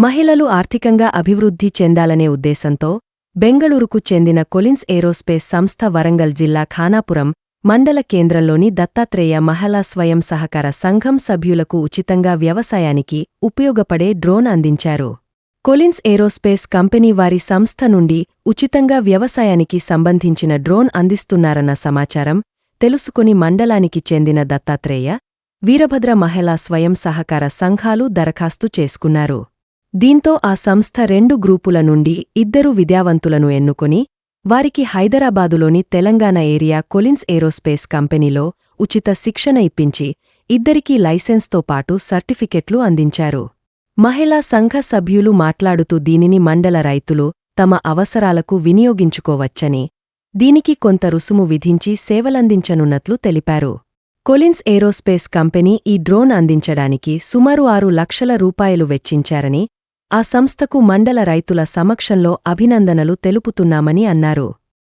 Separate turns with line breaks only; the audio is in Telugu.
మహిళలు ఆర్థికంగా అభివృద్ధి చెందాలనే ఉద్దేశంతో బెంగళూరుకు చెందిన కొలిన్స్ ఏరోస్పేస్ సంస్థ వరంగల్ జిల్లా ఖానాపురం మండల కేంద్రంలోని దత్తాత్రేయ మహిళా స్వయం సహకార సంఘం సభ్యులకు ఉచితంగా వ్యవసాయానికి ఉపయోగపడే డ్రోన్ అందించారు. కొలిన్స్ ఏరోస్పేస్ కంపెనీ వారి సంస్థ నుండి ఉచితంగా వ్యవసాయానికి సంబంధించిన డ్రోన్ అందిస్తున్నారన్న సమాచారం తెలుసుకుని మండలానికి చెందిన దత్తాత్రేయ, వీరభద్ర మహిళా స్వయం సహకార సంఘాలు దరఖాస్తు చేసుకున్నారు. దీంతో ఆ సంస్థ 2 గ్రూపుల నుండి 2 విద్యావంతులను ఎన్నుకొని వారికి హైదరాబాదులోని తెలంగాణ ఏరియా కొలిన్స్ ఏరోస్పేస్ కంపెనీలో ఉచిత శిక్షణ ఇప్పించి 2కి లైసెన్స్తో పాటు సర్టిఫికెట్లు అందించారు. మహిళా సంఘ సభ్యులు మాట్లాడుతూ దీనిని మండల రైతులు తమ అవసరాలకు వినియోగించుకోవచ్చని, దీనికి కొంత రుసుము విధించి సేవలందించనున్నట్లు తెలిపారు. కొలిన్స్ ఏరోస్పేస్ కంపెనీ ఈ డ్రోన్ అందించడానికి సుమారు 6 లక్షల రూపాయలు వెచ్చించారని, ఆ సంస్థకు మండల రైతుల సమక్షంలో అభినందనలు తెలుపుతున్నామని అన్నారు.